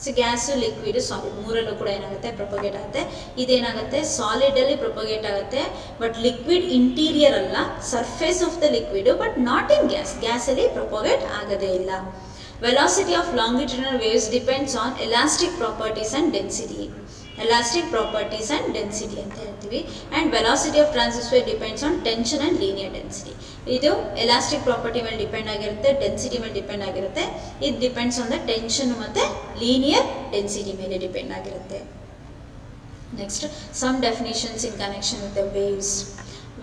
So gas, liquid, solid ಮೂರಲ್ಲೂ ಕೂಡ ಏನಾಗುತ್ತೆ ಪ್ರೊಪೊಗೇಟ್ ಆಗುತ್ತೆ. ಇದೇನಾಗುತ್ತೆ ಸಾಲಿಡಲ್ಲಿ ಪ್ರೊಪೊಗೇಟ್ ಆಗುತ್ತೆ, ಬಟ್ ಲಿಕ್ವಿಡ್ ಇಂಟೀರಿಯರ್ ಅಲ್ಲ, surface of the liquid, but not in gas. ಗ್ಯಾಸಲ್ಲಿ ಪ್ರೊಪೊಗೇಟ್ ಆಗೋದೇ ಇಲ್ಲ. Velocity of longitudinal waves depends on elastic properties and density. Elastic properties and density ಅಂತ ಹೇಳ್ತೀವಿ. And velocity of transverse wave depends on tension and linear density. ಇದು elastic property ಮೇಲೆ depend ಆಗಿರುತ್ತೆ, density ಮೇಲೆ depend ಆಗಿರುತ್ತೆ. ಇದು ಡಿಪೆಂಡ್ಸ್ ಆನ್ ದ ಟೆನ್ಷನ್ ಮತ್ತು linear density ಮೇಲೆ ಡಿಪೆಂಡ್ ಆಗಿರುತ್ತೆ. Next some definitions in connection with the waves.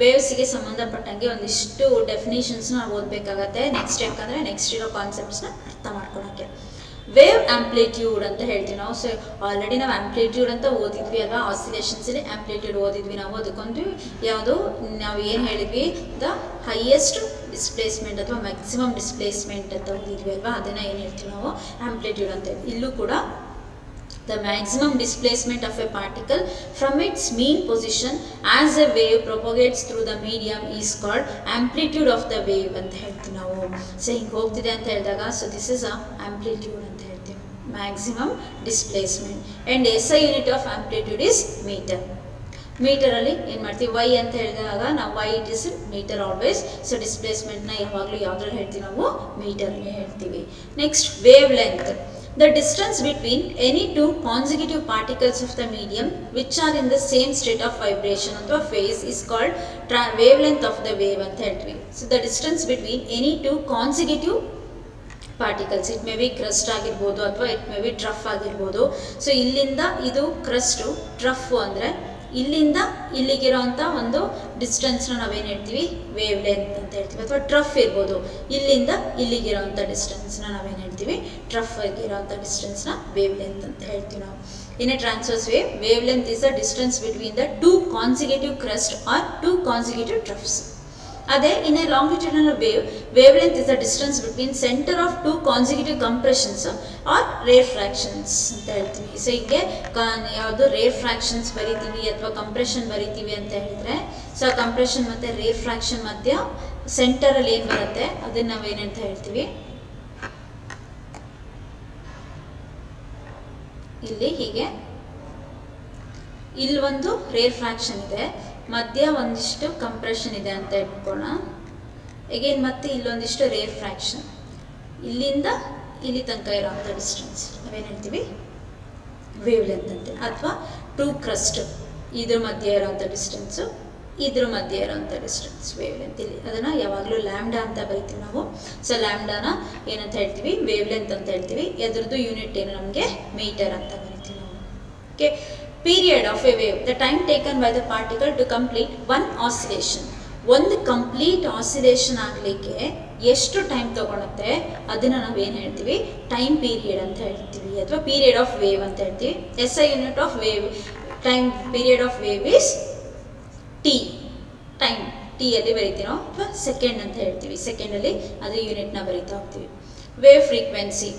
ವೇವ್ಸಿಗೆ ಸಂಬಂಧಪಟ್ಟಂಗೆ ಒಂದಿಷ್ಟು ಡೆಫಿನೇಷನ್ಸ್ನ ನಾವು ಓದಬೇಕಾಗತ್ತೆ ನೆಕ್ಸ್ಟ್. ಯಾಕಂದರೆ ನೆಕ್ಸ್ಟ್ ಇರೋ ಕಾನ್ಸೆಪ್ಟ್ಸ್ನ ಅರ್ಥ ಮಾಡ್ಕೊಳಕ್ಕೆ. ವೇವ್ ಆಂಪ್ಲಿಟ್ಯೂಡ್ ಅಂತ ಹೇಳ್ತೀವಿ ನಾವು. ಸೊ ಆಲ್ರೆಡಿ ನಾವು ಆಂಪ್ಲಿಟ್ಯೂಡ್ ಅಂತ ಓದಿದ್ವಿ ಅಲ್ವಾ. ಆಸಿಲೇಷನ್ಸಲ್ಲಿ ಆಂಪ್ಲಿಟ್ಯೂಡ್ ಓದಿದ್ವಿ ನಾವು. ಅದಕ್ಕೊಂದು ಯಾವುದು ನಾವು ಏನು ಹೇಳಿದ್ವಿ ದ ಹೈಯೆಸ್ಟ್ ಡಿಸ್ಪ್ಲೇಸ್ಮೆಂಟ್ ಅಥವಾ ಮ್ಯಾಕ್ಸಿಮಮ್ ಡಿಸ್ಪ್ಲೇಸ್ಮೆಂಟ್ ಅಂತ ಓದಿದ್ವಿ ಅಲ್ವಾ. ಅದನ್ನು ಏನು ಹೇಳ್ತೀವಿ ನಾವು ಆಂಪ್ಲಿಟ್ಯೂಡ್ ಅಂತ ಹೇಳಿ. ಇಲ್ಲೂ ಕೂಡ the maximum displacement of a particle from its mean position as a wave propagates through the medium is called amplitude of the wave ಅಂತ ಹೇಳ್ತೀವಿ ನಾವು. ಸೊ ಹಿಂಗೆ ಹೋಗ್ತಿದೆ ಅಂತ ಹೇಳಿದಾಗ so this is a amplitude ಅಂತ ಹೇಳ್ತೀವಿ, maximum displacement. And SI unit of amplitude is metre. ಮೀಟರಲ್ಲಿ ಏನು ಮಾಡ್ತೀವಿ ವೈ ಅಂತ ಹೇಳಿದಾಗ ನಾವು why it is metre always. So ಡಿಸ್ಪ್ಲೇಸ್ಮೆಂಟ್ನ ಯಾವಾಗಲೂ ಯಾವುದ್ರಲ್ಲಿ ಹೇಳ್ತೀವಿ ನಾವು ಮೀಟರ್ನೇ ಹೇಳ್ತೀವಿ. Next wavelength. The distance between any two consecutive particles of the medium which are in the same state of vibration ಅಥವಾ phase is called wavelength of the wave ಅಂತ ಹೇಳ್ತೀವಿ. So the distance between any two consecutive particles, it may be crust ಆಗಿರ್ಬೋದು ಅಥವಾ it may be trough ಆಗಿರ್ಬೋದು. So ಇಲ್ಲಿಂದ ಇದು ಕ್ರಸ್ಟು, ಟ್ರಫು ಅಂದರೆ ಇಲ್ಲಿಂದ ಇಲ್ಲಿಗಿರೋಂಥ ಒಂದು ಡಿಸ್ಟೆನ್ಸ್ನ ನಾವೇನು ಹೇಳ್ತೀವಿ ವೇವ್ ಲೆಂತ್ ಅಂತ ಹೇಳ್ತೀವಿ. ಅಥವಾ ಟ್ರಫ್ ಇರ್ಬೋದು, ಇಲ್ಲಿಂದ ಇಲ್ಲಿಗಿರೋಂಥ ಡಿಸ್ಟೆನ್ಸ್ನ ನಾವೇನು ಹೇಳ್ತೀವಿ ಟ್ರಫ್ ಆಗಿರೋಂಥ ಡಿಸ್ಟೆನ್ಸ್ನ ವೇವ್ ಲೆಂತ್ ಅಂತ ಹೇಳ್ತೀವಿ ನಾವು. In a transverse wavelength is the distance between the two consecutive crust or two consecutive troughs. ಅದೇ in a longitudinal wavelength is the distance between centre of two consecutive compressions or rarefactions ಅಂತ ಹೇಳ್ತೀವಿ. So ಹೀಗೆ ಯಾವುದು rare fractions ಬರಿತೀವಿ ಅಥವಾ compression ಬರಿತೀವಿ ಅಂತ ಹೇಳಿದ್ರೆ, ಸೊ ಕಂಪ್ರೆಷನ್ ಮತ್ತು ರೇರ್ ಫ್ರಾಕ್ಷನ್ ಮಧ್ಯ ಸೆಂಟರಲ್ಲಿ ಏನು ಬರುತ್ತೆ ಅದನ್ನು ನಾವೇನಂತ ಹೇಳ್ತೀವಿ, ಇಲ್ಲಿ ಹೀಗೆ ಇಲ್ಲಿ ಒಂದು ರೇರ್ ಫ್ರಾಕ್ಷನ್ ಇದೆ, ಮಧ್ಯ ಒಂದಿಷ್ಟು ಕಂಪ್ರೆಷನ್ ಇದೆ ಅಂತ ಇಟ್ಕೋಣ. ಅಗೇನ್ ಮತ್ತೆ ಇಲ್ಲೊಂದಿಷ್ಟು ರೇರ್ ಫ್ರಾಕ್ಷನ್, ಇಲ್ಲಿಂದ ಇಲ್ಲಿ ತನಕ ಇರೋಂಥ ಡಿಸ್ಟೆನ್ಸ್ ನಾವೇನು ಹೇಳ್ತೀವಿ ವೇವ್ ಲೆಂತ್ ಅಂತ. ಅಥವಾ ಟೂ ಕ್ರಸ್ಟ್ ಇದ್ರ ಮಧ್ಯೆ ಇರೋಂಥ ಡಿಸ್ಟೆನ್ಸು, ಇದ್ರ ಮಧ್ಯೆ ಇರೋಂಥ ಡಿಸ್ಟೆನ್ಸ್ ವೇವ್ ಲೆಂತ್. ಇಲ್ಲಿ ಅದನ್ನು ಯಾವಾಗಲೂ ಲ್ಯಾಂಬ್ಡಾ ಅಂತ ಬರಿತೀವಿ ನಾವು. ಸೊ ಲ್ಯಾಂಬ್ಡಾನ ಏನಂತ ಹೇಳ್ತೀವಿ ವೇವ್ ಲೆಂತ್ ಅಂತ ಹೇಳ್ತೀವಿ. ಅದರದ್ದು ಯೂನಿಟ್ ಏನು ನಮಗೆ ಮೀಟರ್ ಅಂತ ಬರಿತೀವಿ ನಾವು. Okay, period of a wave, the time taken by the particle to complete one oscillation. ಒಂದು ಕಂಪ್ಲೀಟ್ ಆಸಿಲೇಷನ್ ಆಗಲಿಕ್ಕೆ ಎಷ್ಟು ಟೈಮ್ ತಗೊಳುತ್ತೆ ಅದನ್ನು ನಾವೇನು ಹೇಳ್ತೀವಿ ಟೈಮ್ ಪೀರಿಯಡ್ ಅಂತ ಹೇಳ್ತೀವಿ, ಅಥವಾ ಪೀರಿಯಡ್ ಆಫ್ ವೇವ್ ಅಂತ ಹೇಳ್ತೀವಿ. S I unit of wave, time period of wave is T. Time T ಅಲ್ಲಿ ಬರಿತೀವಿ ನಾವು, ಅಥವಾ ಸೆಕೆಂಡ್ ಅಂತ ಹೇಳ್ತೀವಿ. ಸೆಕೆಂಡಲ್ಲಿ ಅದು ಯೂನಿಟ್ನ ಬರಿತಾ ಹೋಗ್ತೀವಿ. Wave frequency,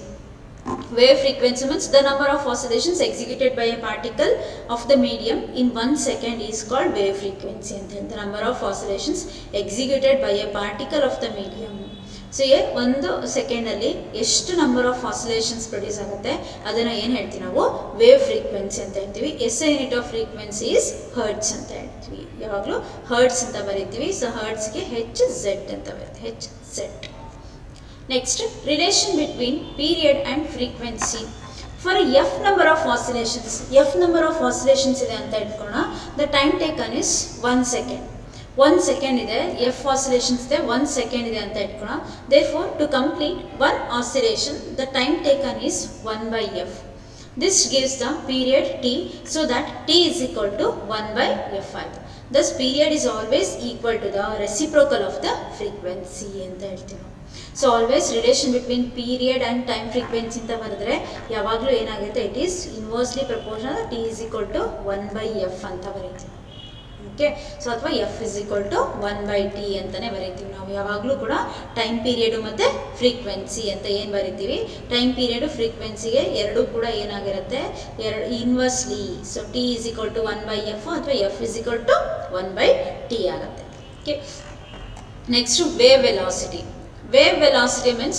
wave frequency means the number of oscillations executed by a particle of the medium in 1 second is called wave frequency. And then the number of oscillations executed by a particle of the medium. So ಒಂದು ಸೆಕೆಂಡಲ್ಲಿ ಎಷ್ಟು number of oscillations produce ಆಗುತ್ತೆ ಅದನ್ನು ಏನು ಹೇಳ್ತೀವಿ ನಾವು wave frequency ಅಂತ ಹೇಳ್ತೀವಿ. S I unit of frequency is hertz ಅಂತ ಹೇಳ್ತೀವಿ. ಯಾವಾಗಲೂ ಹರ್ಟ್ಸ್ ಅಂತ ಬರೀತೀವಿ. ಸೊ ಹರ್ಟ್ಸ್ಗೆ ಹೆಚ್ ಝೆಡ್ ಅಂತ ಬರುತ್ತೆ, ಹೆಚ್ Z. Next, relation between period and frequency. For f number of oscillations, f number of oscillations ಇದೆ ಅಂತ ಇಟ್ಕೋಣ. The time taken is 1 second. 1 second ಇದೆ, f oscillations ಇದೆ, 1 second ಇದೆ ಅಂತ ಇಟ್ಕೋಣ. Therefore, to complete one oscillation, the time taken is 1 by f. This gives the period t, so that t is equal to 1 by f ಆಯಿತು. Thus, period is always equal to the reciprocal of the frequency ಅಂತ ಹೇಳ್ತೀವಿ. So always relation between period and time frequency ಅಂತ ಬರೆದ್ರೆ ಯಾವಾಗಲೂ ಏನಾಗುತ್ತೆ it is inversely proportional T is equal to 1 by f ಅಂತ ಬರೀತೀವಿ. Okay, so ಅಥವಾ F is equal to 1 by t ಅಂತಲೇ ಬರೀತೀವಿ ನಾವು. ಯಾವಾಗಲೂ ಕೂಡ ಟೈಮ್ ಪೀರಿಯಡು ಮತ್ತು ಫ್ರೀಕ್ವೆನ್ಸಿ ಅಂತ ಏನು ಬರಿತೀವಿ, ಟೈಮ್ ಪೀರಿಯಡು ಫ್ರೀಕ್ವೆನ್ಸಿಗೆ ಎರಡೂ ಕೂಡ ಏನಾಗಿರುತ್ತೆ inversely. So T is equal to 1 by f ಅಥವಾ F is equal to 1 by t ಆಗುತ್ತೆ. Okay, next wave velocity. Wave velocity means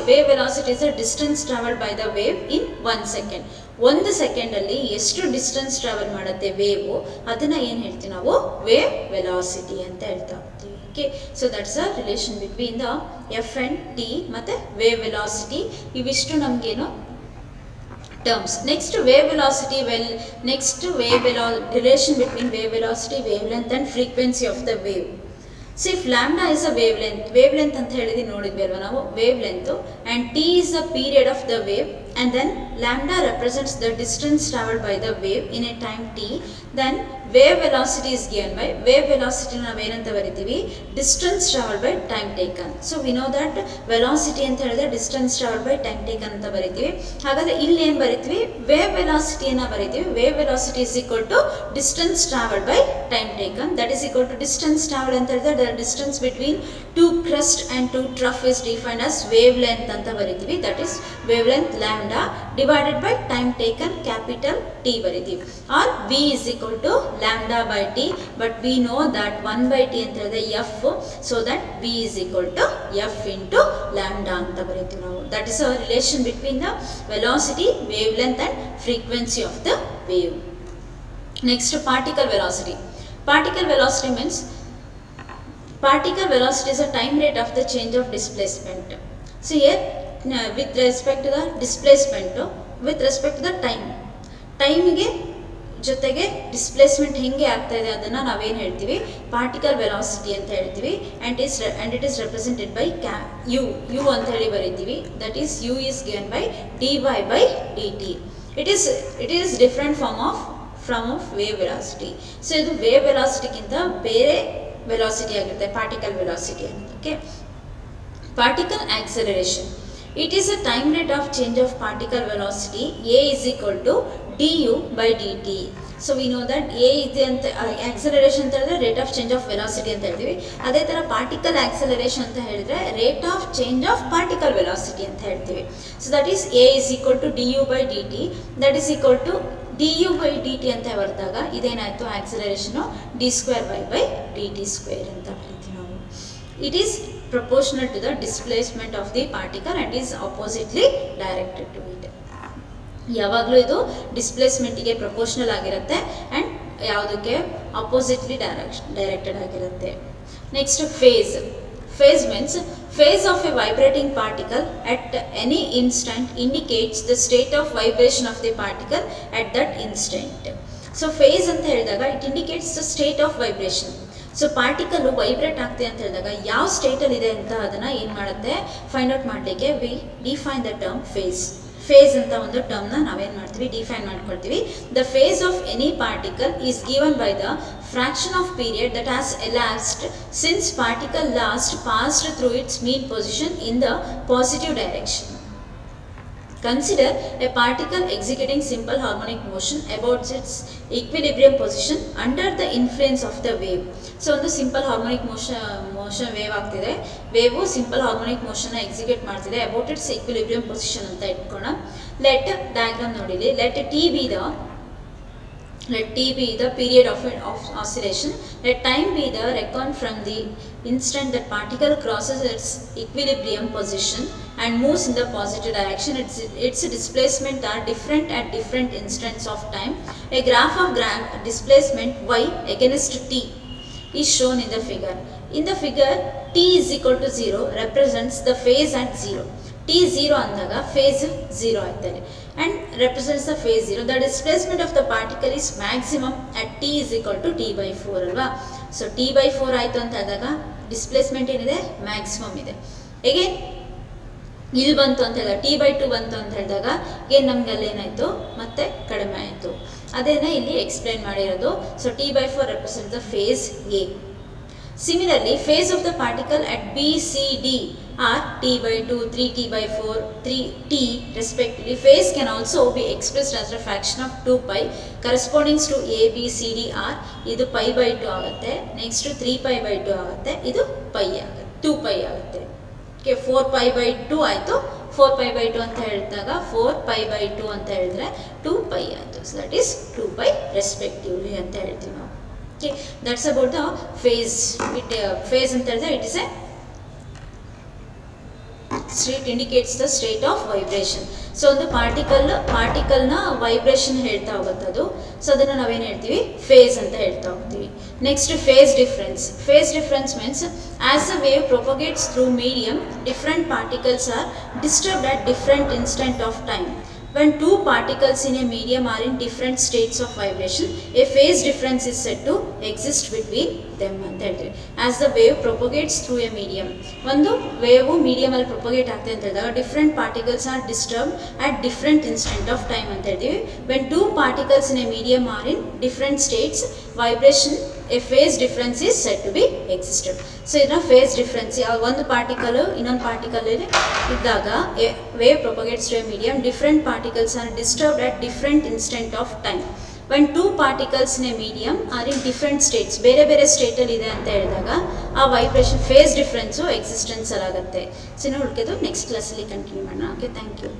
wave velocity is the distance traveled by the wave in 1 second. 1 ಸೆಕೆಂಡಲ್ಲಿ ಎಷ್ಟು distance travel ಮಾಡುತ್ತೆ wave ಅದನ್ನು ಏನು ಹೇಳ್ತೀವಿ ನಾವು wave velocity ಅಂತ ಹೇಳ್ತಾ ಹೋಗ್ತೀವಿ. Okay, so that's a relation between the F and T ಮತ್ತು ವೇವ್ ವೆಲಾಸಿಟಿ. ಇವಿಷ್ಟು ನಮಗೇನು terms. Next, wave velocity. Relation between wave velocity, wavelength and frequency of the wave. So if lambda is a wavelength ಅಂತ ಹೇಳಿದ್ವಿ ನೋಡಿದ್ವಿ ಅಲ್ವಾ ನಾವು wavelength, and t is the period of the wave, and then lambda represents the distance traveled by the wave in a time t, then wave velocity is given by wave velocity ನಾವೇನಂತ ಬರಿತೀವಿ distance traveled by time taken. So we know that velocity ಅಂತ ಹೇಳಿದ್ರೆ distance traveled by time taken ಅಂತ ಬರಿತೀವಿ. ಹಾಗಾದ್ರೆ ಇಲ್ಲಿ ಏನು ಬರಿತೀವಿ wave velocity ಅನ್ನ ಬರಿತೀವಿ. wave velocity is equal to distance traveled by time taken, that is equal to distance traveled ಅಂತ ಹೇಳಿದ್ರೆ the distance between two crest and two trough is defined as wavelength ಅಂತ ಬರಿತೀವಿ. that is wavelength lambda divided by time taken capital T ಬರಿತೀವಿ. or v is equal to lambda by t, but we know that 1 by t ಅಂತ ಹೇಳಿದ್ರೆ f, so that v is equal to f into lambda ಅಂತ ಬರಿತೀವಿ ನಾವು. that is a relation between the velocity, wavelength and frequency of the wave. Next, particle velocity. Particle velocity means particle velocity is a time rate of the change of displacement. So here with respect to the displacement, with respect to the ಟೈಮಿಗೆ ಜೊತೆಗೆ displacement ಹೆಂಗೆ ಆಗ್ತಾ ಇದೆ ಅದನ್ನು ನಾವೇನು ಹೇಳ್ತೀವಿ particle velocity ಅಂತ ಹೇಳ್ತೀವಿ. And it is represented by U ಅಂತ ಹೇಳಿ ಬರೀತೀವಿ. That is U is given by dy by dt. It is different from of wave velocity. So ಇದು ವೇವ್ ವೆಲಾಸಿಟಿಗಿಂತ ಬೇರೆ ವೆಲಾಸಿಟಿ ಆಗಿರುತ್ತೆ ಪಾರ್ಟಿಕಲ್ ವೆಲಾಸಿಟಿ ಅನ್ನೋದು. Okay, particle acceleration. It is a time rate of change of particle velocity. A is equal to du by dt. So we know that A ಇದೆ ಅಂತ acceleration ಅಂತ ಹೇಳಿದ್ರೆ rate of change of velocity ಅಂತ ಹೇಳ್ತೀವಿ. ಅದೇ ಥರ particle acceleration ಅಂತ ಹೇಳಿದ್ರೆ rate of change of particle velocity ಅಂತ ಹೇಳ್ತೀವಿ. So that is A is equal to D U by D T, that is equal to D U by D T ಅಂತ ಬರೆದಾಗ ಇದೇನಾಯಿತು acceleration D square Y by D T square ಅಂತ ಹೇಳ್ತೀವಿ ನಾವು. It is proportional to the displacement of the particle and is oppositely directed to it. ಯಾವಾಗಲೂ ಇದು ಡಿಸ್ಪ್ಲೇಸ್ಮೆಂಟಿಗೆ proportional ಆಗಿರುತ್ತೆ ಆ್ಯಂಡ್ ಯಾವುದಕ್ಕೆ ಅಪೋಸಿಟ್ಲಿ ಡೈರೆಕ್ಟೆಡ್ ಆಗಿರುತ್ತೆ. Next phase. Phase means phase of a vibrating particle at any instant indicates the state of vibration of the particle at that instant. So phase ಅಂತ ಹೇಳಿದಾಗ it indicates the state of vibration. So particle vibrate ಆಗ್ತಿದೆ ಅಂತ ಹೇಳಿದಾಗ ಯಾವ ಸ್ಟೇಟಲ್ಲಿ ಇದೆ ಅಂತ ಅದನ್ನು ಏನು ಮಾಡುತ್ತೆ ಫೈಂಡ್ ಔಟ್ ಮಾಡಲಿಕ್ಕೆ we define the term phase. Phase ಅಂತ ಒಂದು ಟರ್ಮ್ನ ನಾವೇನು ಮಾಡ್ತೀವಿ ಡಿಫೈನ್ ಮಾಡ್ಕೊಳ್ತೀವಿ. The phase of any particle is given by the fraction of period that has elapsed since particle last passed through its mean position in the positive direction. Consider a particle executing simple harmonic motion about its equilibrium position under the influence of the wave. So ಒಂದು simple harmonic motion wave ಆಗ್ತಿದೆ, wave simple harmonic ಮೋಷನ್ನ execute ಮಾಡ್ತಿದೆ about its equilibrium position ಅಂತ ಇಟ್ಕೋಣ. Let diagram ನೋಡಿಲಿ. Let t be the period of oscillation. Let time be the reckoner from the instant that particle crosses its equilibrium position and moves in the positive direction. Its displacement are different at different instants of time. A graph of displacement y against t is shown in the figure. In the figure, t is equal to 0 represents the phase at 0. t 0 ಅಂದಾಗ phase 0 ಆಗ್ತದೆ and represents the phase 0. The displacement of the particle is maximum at t is equal to t by 4 ಅಲ್ವಾ. So t by 4 ಆಯಿತು ಅಂತ ಆದಾಗ displacement ಏನಿದೆ maximum ಇದೆ. Again ಇಲ್ಲಿ ಬಂತು ಅಂತ ಹೇಳಿದಾಗ t by 2 ಬಂತು ಅಂತ ಹೇಳಿದಾಗ ಏನು ನಮ್ಗೆ ಅಲ್ಲಿ ಏನಾಯಿತು ಮತ್ತೆ ಕಡಿಮೆ ಆಯಿತು. ಅದೇನೇ ಇಲ್ಲಿ ಎಕ್ಸ್ಪ್ಲೇನ್ ಮಾಡಿರೋದು. So t by 4 represents the phase A. Similarly, phase of the particle at B, C, D are t by 2, 3t by 4, 3t respectively. Phase can also be expressed as a fraction of 2 pi corresponding to A, B, C, D are ಇದು pi by 2 ಆಗುತ್ತೆ. Next 3 pi by 2 ಆಗುತ್ತೆ. ಇದು pi ಆಗುತ್ತೆ, 2 pi ಆಗುತ್ತೆ. Okay, 4 pi by 2 ಆಯಿತು. 4 pi by 2 ಅಂತ ಹೇಳಿದಾಗ 4 pi by 2 ಅಂತ ಹೇಳಿದ್ರೆ 2 pi ಆಯಿತು. So that is 2 pi respectively ಅಂತ ಹೇಳ್ತೀವಿ ನಾವು. Okay, that's about the phase. Phase ಅಂತ ಹೇಳಿದ್ರೆ it is a state indicates the state of vibration. So ಒಂದು ಪಾರ್ಟಿಕಲ್ನ ವೈಬ್ರೇಷನ್ ಹೇಳ್ತಾ ಹೋಗುತ್ತೆ ಅದು. ಸೊ ಅದನ್ನು ನಾವೇನು ಹೇಳ್ತೀವಿ ಫೇಸ್ ಅಂತ ಹೇಳ್ತಾ ಹೋಗ್ತೀವಿ. Next phase difference. Phase difference means as the wave propagates through medium different particles are disturbed at different instant of time. When two particles in a medium are in different states of vibration, a phase difference is said to exist between them ಅಂತ ಹೇಳ್ತೀವಿ. As the wave propagates through a medium, ಒಂದು wave medium ಅಲ್ಲಿ propagate ಆಗ್ತದೆ ಅಂತ ಹೇಳಿದಾಗ different particles R disturb at different instant of time ಅಂತ ಹೇಳ್ತೀವಿ. When two particles in a medium are in different states vibration, a phase difference is said to be existed. So ಇದನ್ನ phase difference, ಒಂದು particle ಇನ್ನೊಂದು particle ಇದ್ದಾಗ wave propagates to a medium different particles are disturbed at different instant of time. When two particles in a medium are in different states, ಬೇರೆ ಬೇರೆ ಸ್ಟೇಟಲ್ಲಿ ಇದೆ ಅಂತ ಹೇಳಿದಾಗ ಆ ವೈಬ್ರೇಷನ್ ಫೇಸ್ ಡಿಫ್ರೆನ್ಸು ಎಕ್ಸಿಸ್ಟೆನ್ಸಲ್ಲಿ ಆಗುತ್ತೆ. ಸೊ ಇನ್ನು ಉಳ್ಕೆದು ನೆಕ್ಸ್ಟ್ ಕ್ಲಾಸಲ್ಲಿ ಕಂಟಿನ್ಯೂ ಮಾಡೋಣ. Okay, thank you.